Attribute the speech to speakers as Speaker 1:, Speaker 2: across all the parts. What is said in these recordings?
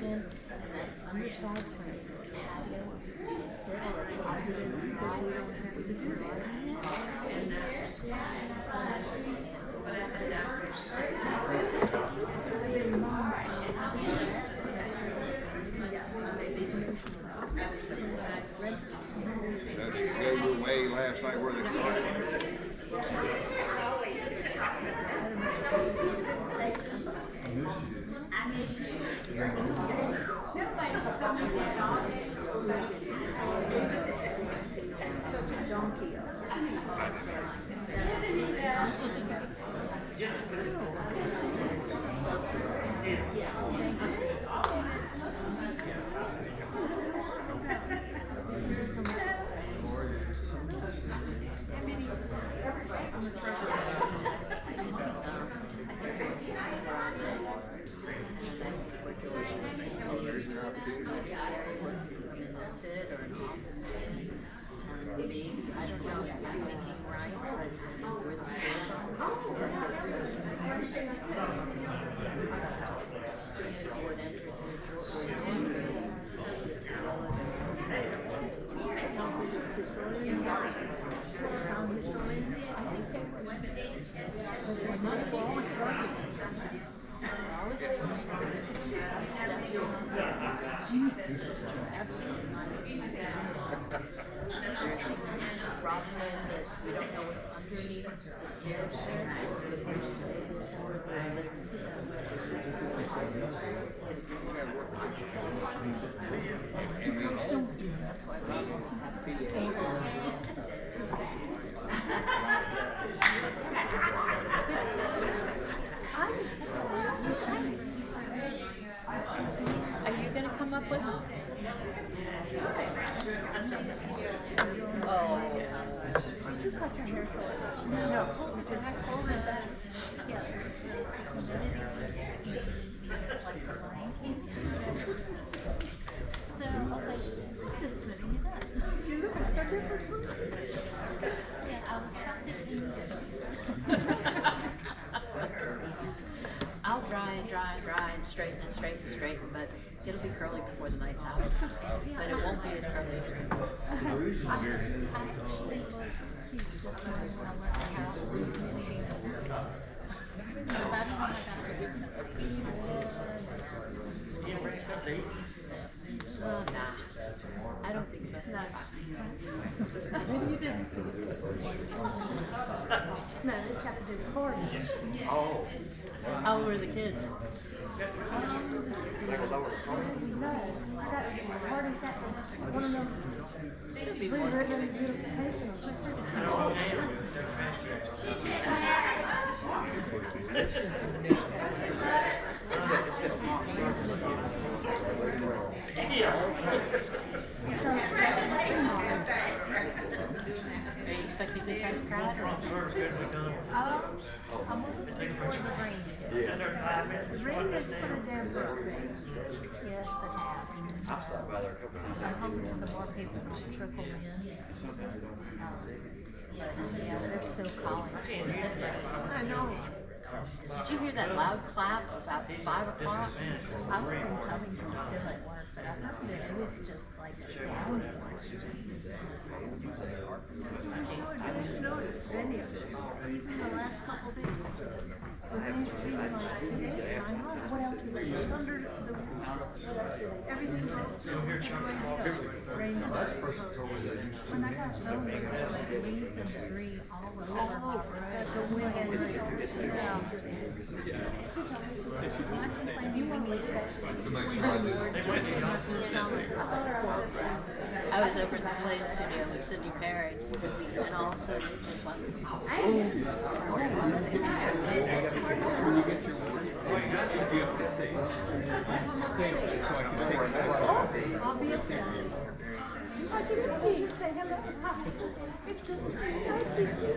Speaker 1: then underside frame, patio, sit, positive, because we don't have to do that. And that's
Speaker 2: Did you go your way last night where they started?
Speaker 1: such a junkie.
Speaker 2: There's your opportunity.
Speaker 1: Sit or an office maybe, I don't know if I'm thinking right, but where the stairs Rob says that we don't know what's underneath the stairs there. The first space for the lift system. That's why Rob won't have Are you going to come up with them? Oh. Did you cut your hair short? No, because I told her that. Yes. Like the line keeps. So I was just putting it up. You look like a different person. Yeah, I was trying to change it. I'll dry and straighten, but it'll be curly before the night's out. But it won't be as curly as your Oh, nah. I don't think so. No. Maybe you didn't. No, this has to do with parties.
Speaker 2: Oh.
Speaker 1: How old were the kids?
Speaker 2: They was over the car.
Speaker 1: No, that party's at one of those. Could be more beautification. Are you expecting a good sized crowd? I'm a little scared for the rain. The rain has put a damper on things. Yes, it has.
Speaker 2: I've stopped by there a couple times.
Speaker 1: I'm hoping some more people will trickle in. But yeah, they're still calling. I know. Did you hear that loud clap about 5 o'clock? I was in Covington still at work, but I heard that it was just like a downpour. I just noticed any of it, even the last couple of days. But things being like today, I know what else we just under the everything rain. When I got home, there was like leaves and debris all over. That's a wind and rain. I was over at the play studio with Cindy Perry, and all of a sudden it just went boom.
Speaker 3: When you get your order, you should be able to see. Stay so I can take it.
Speaker 1: I'll be up there. I just wanted to say hello. Hi. It's good to see you. Nice to see you.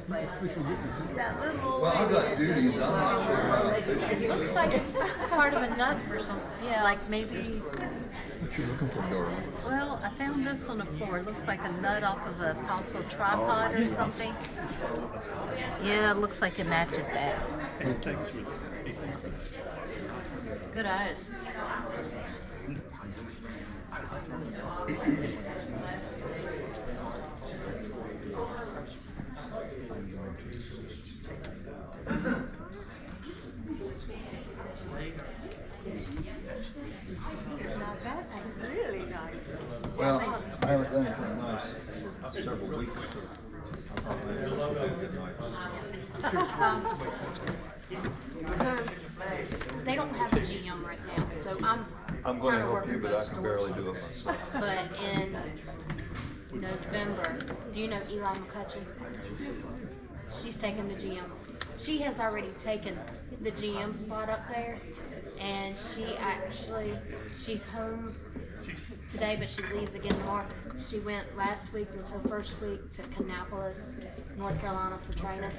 Speaker 1: That little
Speaker 4: Well, I've got duties, I'm not sure how efficient.
Speaker 1: It looks like it's part of a nut for something. Yeah, like maybe.
Speaker 4: What you looking for, Darla?
Speaker 1: Well, I found this on the floor. It looks like a nut off of a possible tripod or something. Yeah, it looks like it matches that. Good eyes.
Speaker 5: Now that's really nice.
Speaker 4: Well, I haven't done anything nice for several weeks, so I thought maybe this would be a good night.
Speaker 1: So they don't have a GM right now, so I'm
Speaker 4: gonna
Speaker 1: kinda
Speaker 4: help
Speaker 1: working
Speaker 4: you, but I
Speaker 1: both
Speaker 4: can barely
Speaker 1: stores.
Speaker 4: do it myself.
Speaker 1: But in November, do you know Eli McCutcheon? She's taking the GM. She has already taken the GM spot up there, and she's home today, but she leaves again tomorrow. She went last week, was her first week to Kannapolis, North Carolina for training.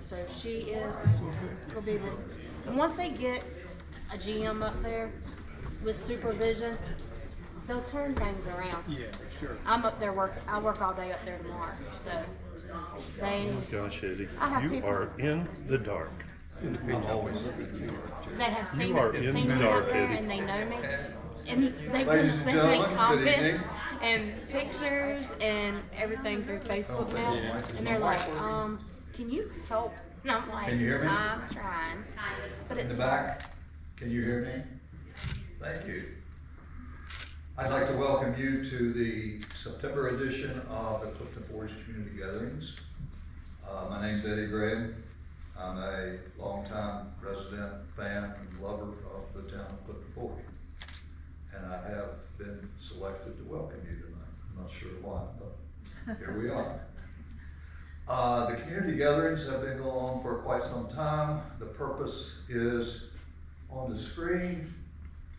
Speaker 1: So she will be and once they get a GM up there with supervision, they'll turn things around.
Speaker 3: Yeah, sure.
Speaker 1: I'm up there I work all day up there tomorrow, so they.
Speaker 6: Gosh, Eddie,
Speaker 1: I have
Speaker 6: you
Speaker 1: people-
Speaker 6: are in the dark.
Speaker 4: I'm always looking to you.
Speaker 1: That have seen
Speaker 6: are
Speaker 1: it,
Speaker 6: in
Speaker 1: seen
Speaker 6: the
Speaker 1: me
Speaker 6: dark,
Speaker 1: up there,
Speaker 6: Eddie.
Speaker 1: and they know me. And they've
Speaker 4: Ladies
Speaker 1: been
Speaker 4: and
Speaker 1: sending
Speaker 4: gentlemen, good
Speaker 1: comments
Speaker 4: evening.
Speaker 1: and pictures and everything through Facebook now. And they're like, can you help? And I'm like,
Speaker 4: Can you hear me?
Speaker 1: I'm trying. But
Speaker 4: In the
Speaker 1: it's
Speaker 4: back, can you hear me? Thank you. I'd like to welcome you to the September edition of the Clifton Forge Community Gatherings. My name's Eddie Graham. I'm a longtime resident, fan, and lover of the town of Clifton Forge. And I have been selected to welcome you tonight. I'm not sure why, but here we are. The community gatherings have been going on for quite some time. The purpose is on the screen.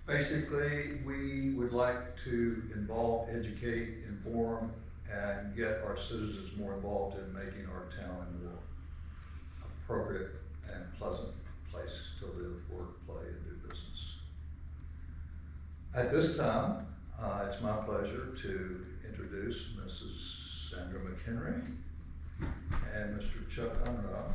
Speaker 4: Basically, we would like to involve, educate, inform, and get our citizens more involved in making our town a more appropriate and pleasant place to live, work, play, and do business. At this time, it's my pleasure to introduce Mrs. Sandra McHenry and Mr. Chuck Unruh,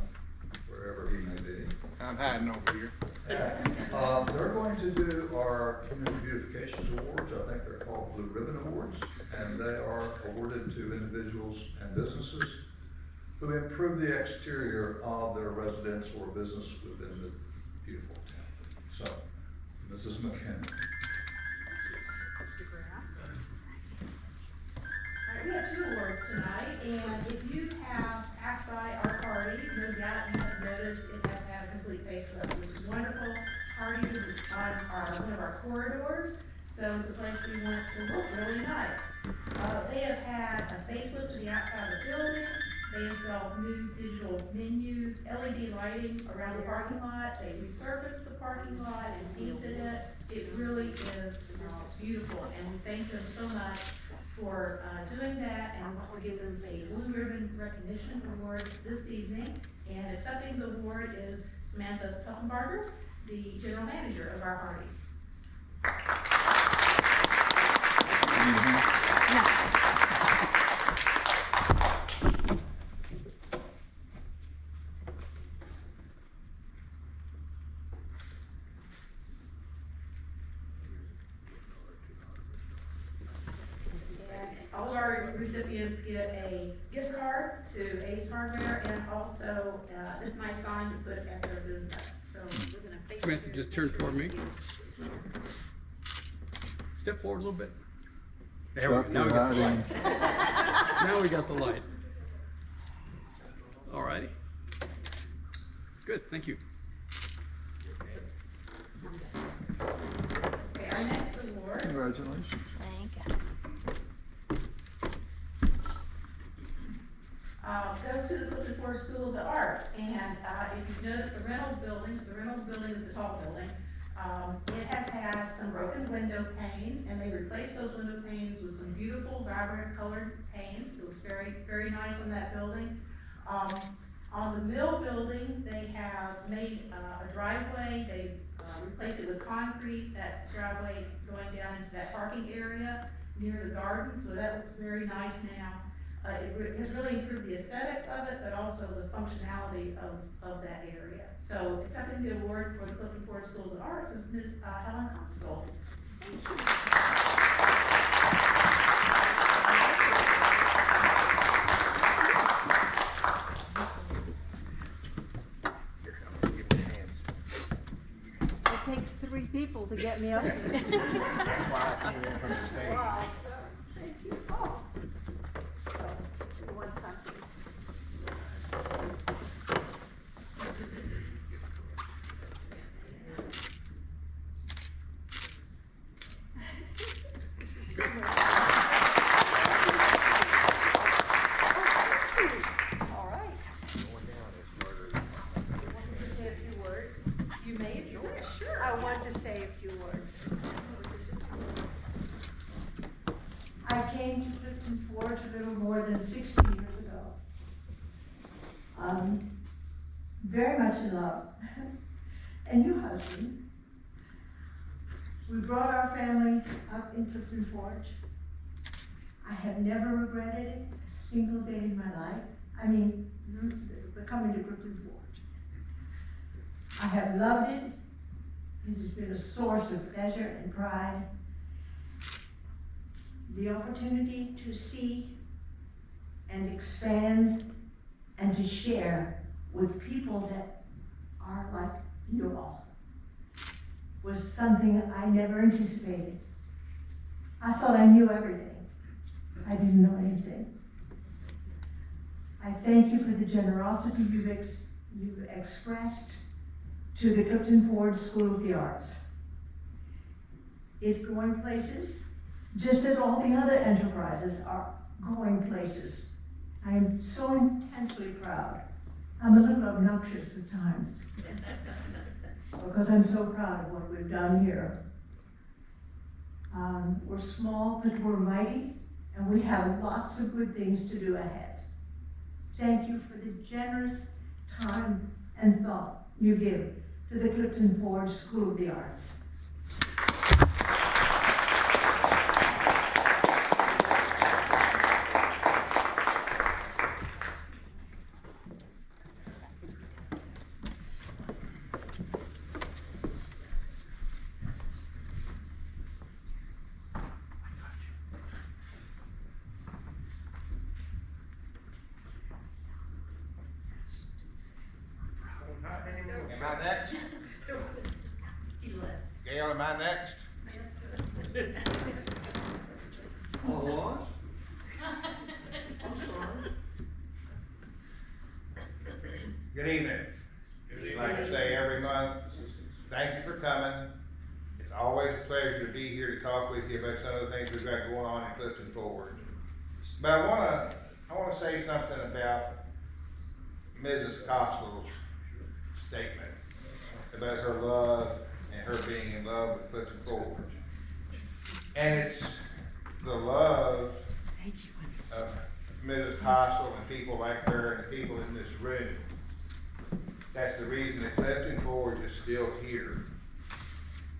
Speaker 4: wherever he may be.
Speaker 3: I'm hiding over here.
Speaker 4: They're going to do our Community Beautification Awards. I think they're called Blue Ribbon Awards, and they are awarded to individuals and businesses who improve the exterior of their residence or business within the beautiful town. So, Mrs. McHenry.
Speaker 7: We have 2 awards tonight, and if you have passed by our parties, no doubt you have noticed it has had a complete facelift, which is wonderful. Parties is on one of our corridors, so it's a place we want to look really nice. They have had a facelift to the outside of the building. They installed new digital menus, LED lighting around the parking lot. They resurfaced the parking lot and painted it. It really is beautiful, and we thank them so much for doing that, and I want to give them a Blue Ribbon Recognition Award this evening. And accepting the award is Samantha Puffenbarger, the General Manager of our parties. All of our recipients get a gift card to Ace Hardware, and also this is my sign to put at their business. So we're gonna face
Speaker 3: Samantha, just turn toward me. Step forward a little bit. There we go. Now we got the light. Now we got the light. All righty. Good, thank you.
Speaker 7: Okay, our next award
Speaker 4: Congratulations.
Speaker 1: Thank you.
Speaker 7: goes to the Clifton Forge School of the Arts. And if you've noticed the Reynolds building, so the Reynolds building is the tall building. It has had some broken window panes, and they replaced those window panes with some beautiful, vibrant colored panes. It looks very, very nice on that building. On the mill building, they have made a driveway, they've replaced it with concrete, that driveway going down into that parking area near the garden, so that looks very nice now. It has really improved the aesthetics of it, but also the functionality of that area. So accepting the award for the Clifton Ford School of the Arts is Ms. Helen Constable.
Speaker 5: It takes 3 people to get me up here.
Speaker 6: That's why I came in from the stage.
Speaker 5: Wow, thank you. Oh. So, you want something? This is so much. All right.
Speaker 6: Going down is murder.
Speaker 5: You want me to say a few words?
Speaker 7: You may if you wish, sure.
Speaker 5: I want to say a few words. I came to Clifton Forge a little more than 60 years ago. Very much in love. And you, husband, we brought our family up in Clifton Forge. I have never regretted it a single day in my life. I mean, the coming to Clifton Forge. I have loved it. It has been a source of pleasure and pride. The opportunity to see and expand and to share with people that are like you all was something I never anticipated. I thought I knew everything. I didn't know anything. I thank you for the generosity you've expressed to the Clifton Ford School of the Arts. It's going places, just as all the other enterprises are going places. I am so intensely proud. I'm a little obnoxious at times because I'm so proud of what we've done here. We're small, but we're mighty, and we have lots of good things to do ahead. Thank you for the generous time and thought you give to the Clifton Ford School of the Arts.
Speaker 6: Am I next?
Speaker 1: He left.
Speaker 6: Gail, am I next?
Speaker 4: Oh, what?
Speaker 6: Good evening. Like I say every month, thank you for coming. It's always a pleasure to be here to talk with you about some of the things we've got going on in Clifton Forge. But I wanna say something about Mrs. Costable's statement about her love and her being in love with Clifton Forge. And it's the love of Mrs. Costle and people like her and the people in this room. That's the reason that Clifton Forge is still here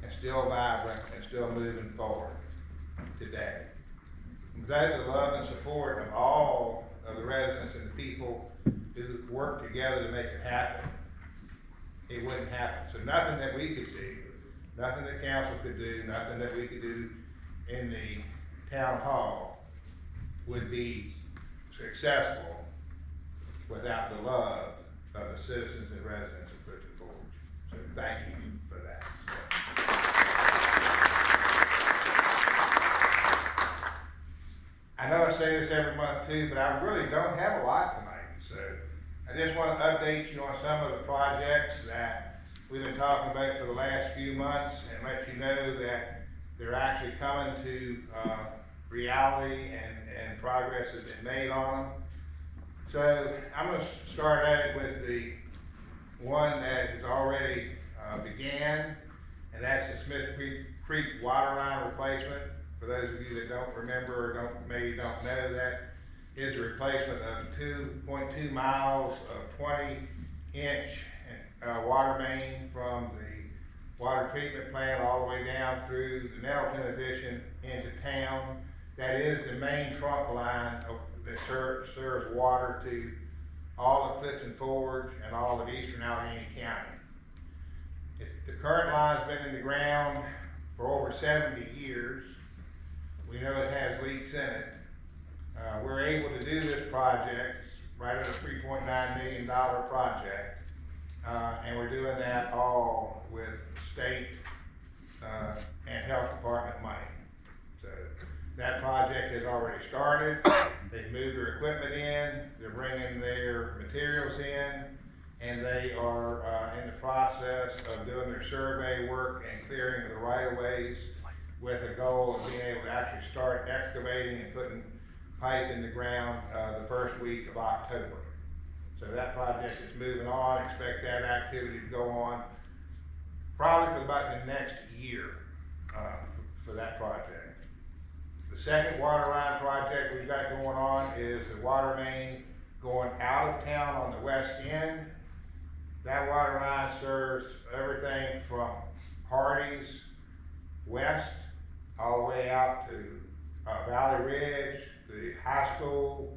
Speaker 6: and still vibrant and still moving forward today. Without the love and support of all of the residents and the people who work together to make it happen, it wouldn't happen. So nothing that we could do, nothing that council could do, nothing that we could do in the town hall would be successful without the love of the citizens and residents of Clifton Forge. So thank you for that. I know I say this every month too, but I really don't have a lot tonight. So I just want to update you on some of the projects that we've been talking about for the last few months and let you know that they're actually coming to reality and progress has been made on them. So I'm going to start out with the one that has already began, and that's the Smith Creek water line replacement. For those of you that don't remember or maybe don't know that, is a replacement of 2.2 miles of 20-inch water main from the water treatment plant all the way down through the Nettleton addition into town. That is the main trunk line that serves water to all of Clifton Forge and all of eastern Alleghany County. The current line's been in the ground for over 70 years. We know it has leaks in it. We're able to do this project right at a $3.9 million project, and we're doing that all with state and health department money. So that project has already started. They've moved their equipment in, they're bringing their materials in, and they are in the process of doing their survey work and clearing the right-of-ways with a goal of being able to actually start excavating and putting pipe in the ground the first week of October. So that project is moving on. Expect that activity to go on probably for about the next year for that project. The second water line project we've got going on is the water main going out of town on the west end. That water line serves everything from Hardee's west all the way out to Valley Ridge, the high school,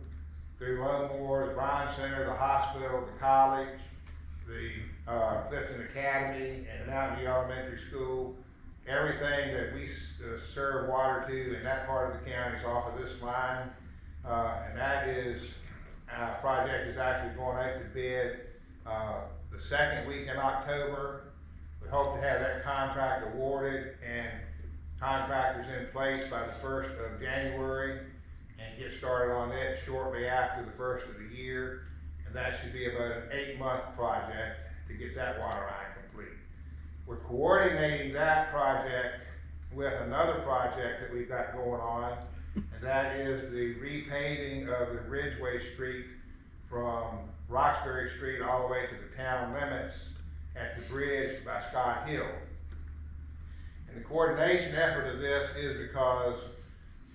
Speaker 6: through Lowmore, the Bryan Center, the hospital, the college, the Clifton Academy, and Mountain View Elementary School. Everything that we serve water to in that part of the county is off of this line. And that is, project is actually going out to bid the second week in October. We hope to have that contract awarded and contractors in place by the 1st of January and get started on it shortly after the 1st of the year. And that should be about an 8-month project to get that water line complete. We're coordinating that project with another project that we've got going on, and that is the repaving of the Ridgeway Street from Roxbury Street all the way to the town limits at the bridge by Scott Hill. And the coordination effort of this is because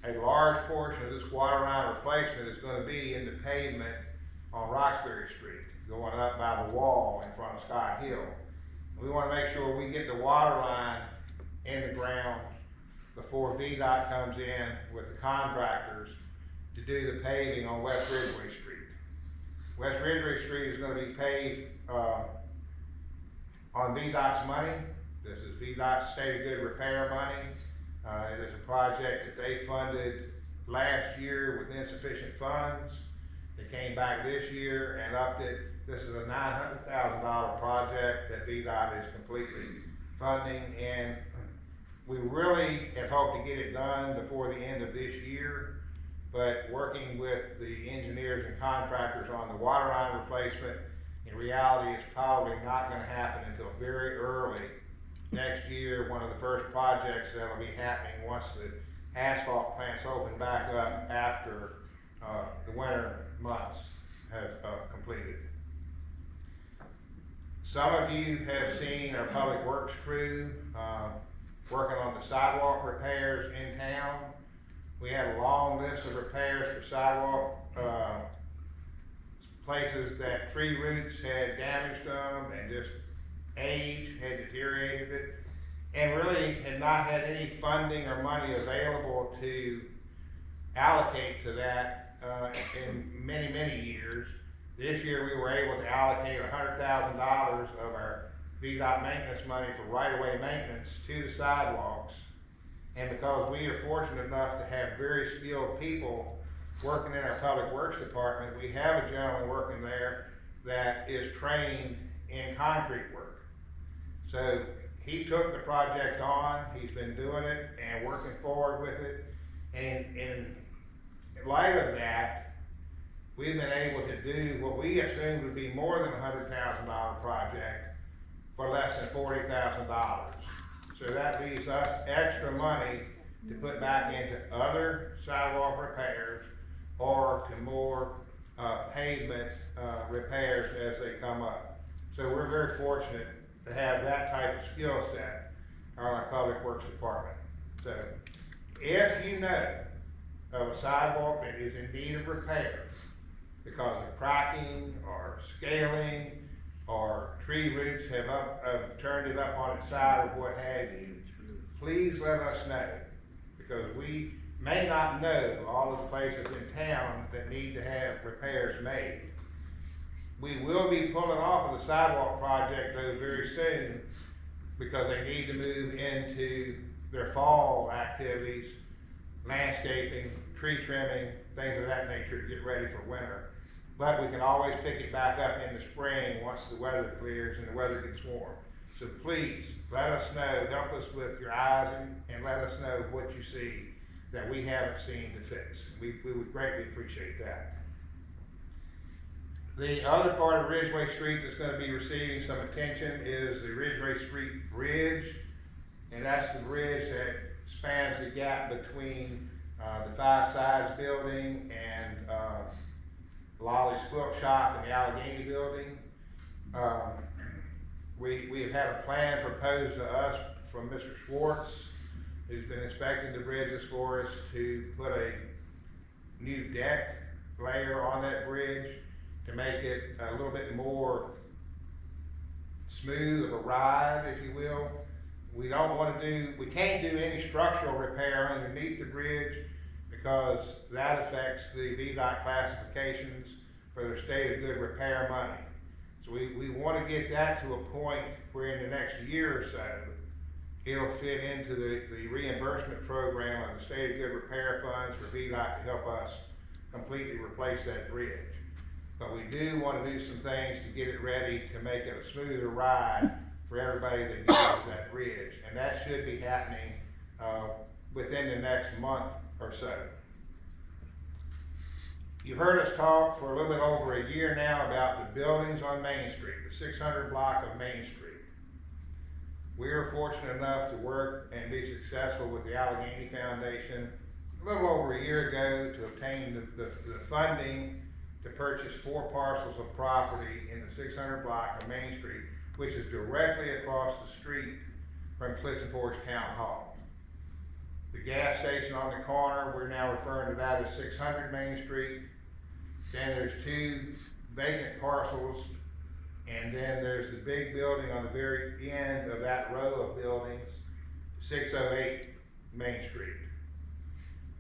Speaker 6: a large portion of this water line replacement is going to be in the pavement on Roxbury Street, going up by the wall in front of Scott Hill. We want to make sure we get the water line in the ground before VDOT comes in with the contractors to do the paving on West Ridgeway Street. West Ridgeway Street is going to be paved on VDOT's money. This is VDOT's State of Good repair money. It is a project that they funded last year with insufficient funds. They came back this year and upped it. This is a $900,000 project that VDOT is completely funding, and we really had hoped to get it done before the end of this year, but working with the engineers and contractors on the water line replacement, in reality it's probably not going to happen until very early next year. One of the first projects that'll be happening once the asphalt plants open back up after the winter months have completed. Some of you have seen our public works crew working on the sidewalk repairs in town. We had a long list of repairs for sidewalk places that tree roots had damaged them and just age had deteriorated it, and really had not had any funding or money available to allocate to that in many, many years. This year we were able to allocate $100,000 of our VDOT maintenance money for right-of-way maintenance to the sidewalks. And because we are fortunate enough to have very skilled people working in our public works department, we have a gentleman working there that is trained in concrete work. So he took the project on, he's been doing it and working forward with it. And in light of that, we've been able to do what we assumed would be more than a $100,000 project for less than $40,000. So that leaves us extra money to put back into other sidewalk repairs or to more pavement repairs as they come up. So we're very fortunate to have that type of skill set on our public works department. So if you know of a sidewalk that is in need of repair because of cracking or scaling or tree roots have turned it up on its side or what have you, please let us know, because we may not know all of the places in town that need to have repairs made. We will be pulling off of the sidewalk project though very soon because they need to move into their fall activities, landscaping, tree trimming, things of that nature to get ready for winter. But we can always pick it back up in the spring once the weather clears and the weather gets warm. So please, let us know, help us with your eyes and let us know what you see that we haven't seen to fix. We would greatly appreciate that. The other part of Ridgeway Street that's going to be receiving some attention is the Ridgeway Street Bridge, and that's the bridge that spans the gap between the Five Sides building and Lolly's Quilt Shop and the Alleghany building. We have had a plan proposed to us from Mr. Schwartz, who's been inspecting the bridges for us, to put a new deck layer on that bridge to make it a little bit more smooth of a ride, if you will. We can't do any structural repair underneath the bridge because that affects the VDOT classifications for their state of good repair money. So we want to get that to a point where in the next year or so, it'll fit into the reimbursement program of the state of good repair funds for VDOT to help us completely replace that bridge. But we do want to do some things to get it ready to make it a smoother ride for everybody that uses that bridge. And that should be happening within the next month or so. You've heard us talk for a little bit over a year now about the buildings on Main Street, the 600 block of Main Street. We were fortunate enough to work and be successful with the Alleghany Foundation a little over a year ago to obtain the funding to purchase 4 parcels of property in the 600 block of Main Street, which is directly across the street from Clifton Forest Town Hall. The gas station on the corner, we're now referring to that as 600 Main Street. Then there's 2 vacant parcels, and then there's the big building on the very end of that row of buildings, 608 Main Street.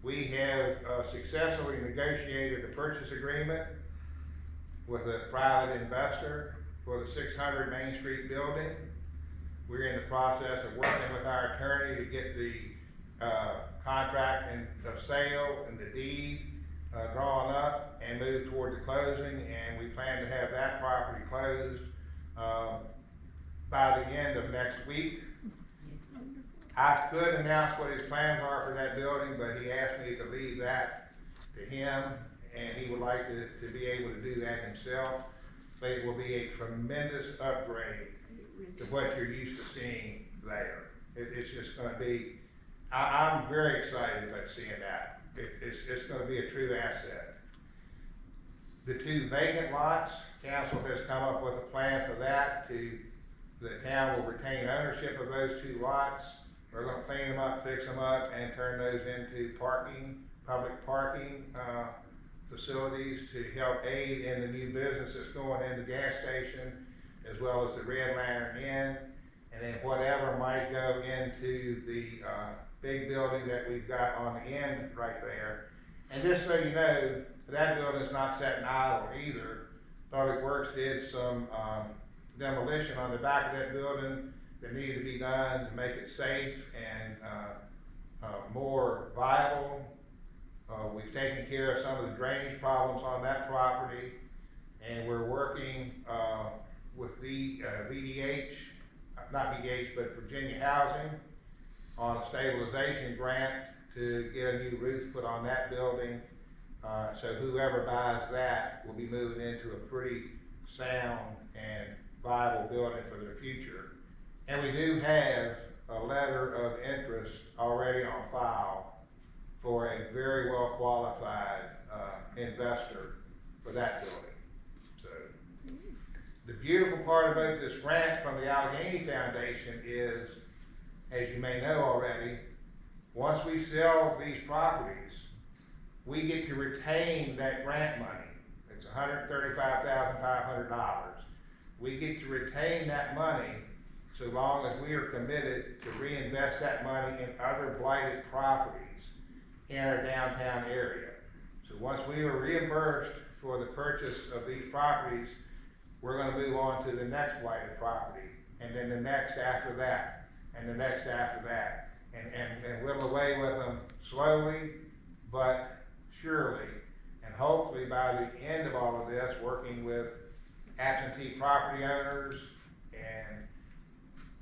Speaker 6: We have successfully negotiated a purchase agreement with a private investor for the 600 Main Street building. We're in the process of working with our attorney to get the contract of sale and the deed drawn up and move toward the closing, and we plan to have that property closed by the end of next week. I could announce what his plans are for that building, but he asked me to leave that to him, and he would like to be able to do that himself. So it will be a tremendous upgrade to what you're used to seeing there. It's just going to be, I'm very excited about seeing that. It's going to be a true asset. The 2 vacant lots, council has come up with a plan for that. The town will retain ownership of those 2 lots. We're going to clean them up, fix them up, and turn those into public parking facilities to help aid in the new business that's going in the gas station, as well as the Red Lantern Inn, and then whatever might go into the big building that we've got on the end right there. And just so you know, that building is not sitting idle either. Public Works did some demolition on the back of that building that needed to be done to make it safe and more viable. We've taken care of some of the drainage problems on that property, and we're working with the VDH, not VDH, but Virginia Housing, on a stabilization grant to get a new roof put on that building. So whoever buys that will be moving into a pretty sound and viable building for their future. And we do have a letter of interest already on file for a very well qualified investor for that building. So the beautiful part about this grant from the Alleghany Foundation is, as you may know already, once we sell these properties, we get to retain that grant money. It's $135,500. We get to retain that money so long as we are committed to reinvest that money in other blighted properties in our downtown area. So once we are reimbursed for the purchase of these properties, we're gonna move on to the next blighted property, and then the next after that, and the next after that, and whittle away with them slowly but surely, and hopefully by the end of all of this, working with absentee property owners and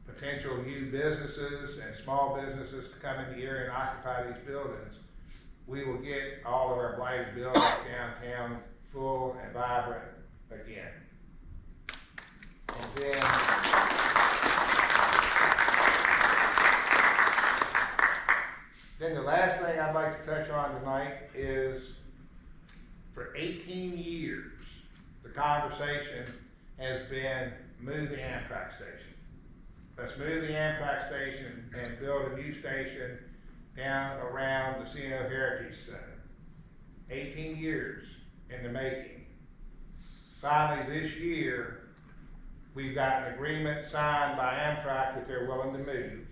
Speaker 6: potential new businesses and small businesses to come in the area and occupy these buildings, we will get all of our blighted buildings downtown full and vibrant again. And then the last thing I'd like to touch on tonight is, for 18 years, the conversation has been move the Amtrak station. Let's move the Amtrak station and build a new station down around the C&O Heritage Center. 18 years in the making. Finally, this year, we've got an agreement signed by Amtrak that they're willing to move.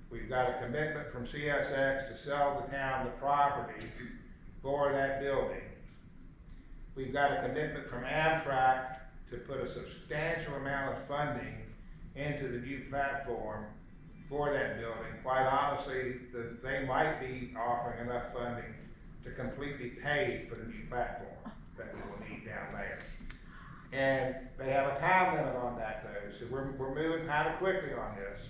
Speaker 6: We've got a commitment from CSX to sell the town the property for that building. We've got a commitment from Amtrak to put a substantial amount of funding into the new platform for that building. Quite honestly, they might be offering enough funding to completely pay for the new platform that we will need down there. And they have a time limit on that though, so we're moving kind of quickly on this.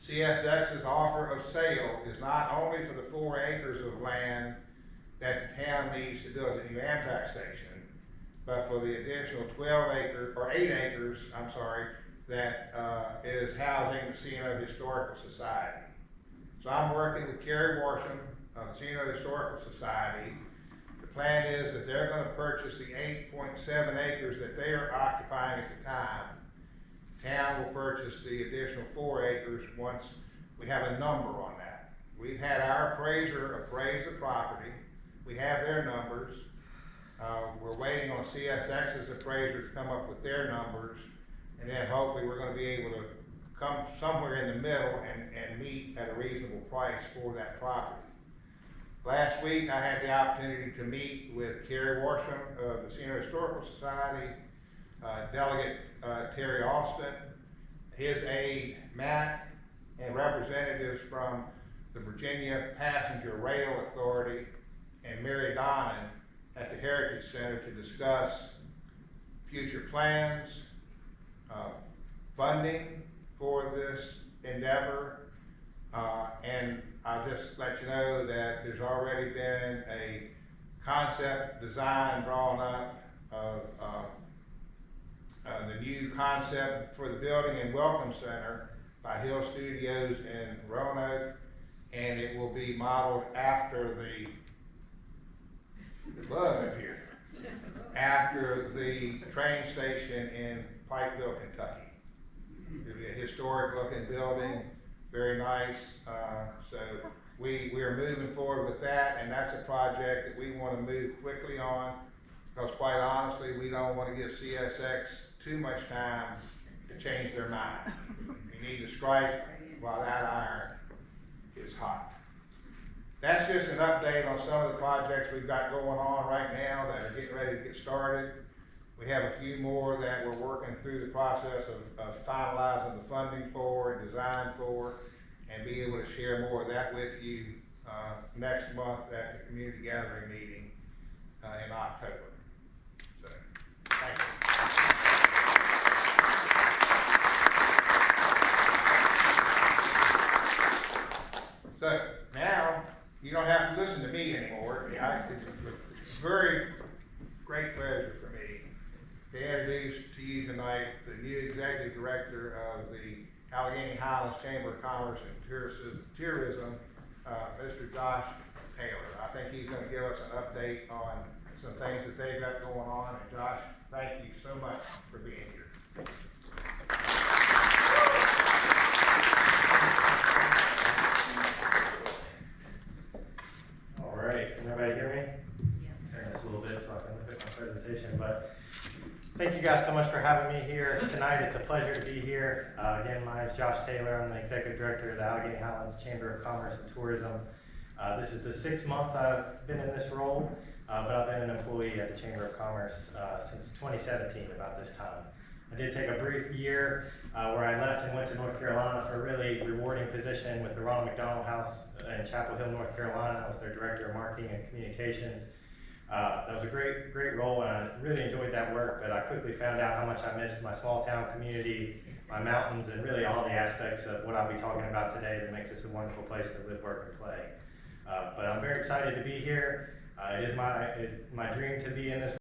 Speaker 6: CSX's offer of sale is not only for the 4 acres of land that the town needs to build a new Amtrak station, but for the additional 8 acres, I'm sorry, that is housing the C&O Historical Society. So I'm working with Kerry Worsham of the C&O Historical Society. The plan is that they're going to purchase the 8.7 acres that they are occupying at the time. Town will purchase the additional 4 acres once we have a number on that. We've had our appraiser appraise the property. We have their numbers. We're waiting on CSX's appraiser to come up with their numbers, and then hopefully we're going to be able to come somewhere in the middle and meet at a reasonable price for that property. Last week I had the opportunity to meet with Kerry Worsham of the C&O Historical Society, Delegate Terry Austin, his aide Matt, and representatives from the Virginia Passenger Rail Authority and Mary Donnan at the Heritage Center to discuss future plans, funding for this endeavor, and I'll just let you know that there's already been a concept design drawn up of the new concept for the building and welcome center by Hill Studios in Roanoke, and it will be modeled after the after the train station in Pikeville, Kentucky. It'll be a historic looking building, very nice. So we are moving forward with that, and that's a project that we want to move quickly on, because quite honestly, we don't want to give CSX too much time to change their mind. You need to strike while that iron is hot. That's just an update on some of the projects we've got going on right now that are getting ready to get started. We have a few more that we're working through the process of finalizing the funding for and design for, and be able to share more of that with you next month at the community gathering meeting in October. So, thank you. So now you don't have to listen to me anymore. It's a very great pleasure for me to introduce to you tonight the new executive director of the Alleghany Highlands Chamber of Commerce and Tourism, Mr. Josh Taylor. I think he's going to give us an update on some things that they've got going on. And Josh, thank you so much for being here.
Speaker 8: All right. guys so much for having me here tonight. It's a pleasure to be here. Again, my name is Josh Taylor. I'm the Executive Director of the Alleghany Highlands Chamber of Commerce and Tourism. This is the 6th month I've been in this role, but I've been an employee at the Chamber of Commerce since 2017, about this time. I did take a brief year where I left and went to North Carolina for a really rewarding position with the Ronald McDonald House in Chapel Hill, North Carolina. I was their Director of Marketing and Communications. That was a great role, and I really enjoyed that work, but I quickly found out how much I missed my small town community, my mountains, and really all the aspects of what I'll be talking about today that makes this a wonderful place to live, work, and play. But I'm very excited to be here. It is my dream to be in this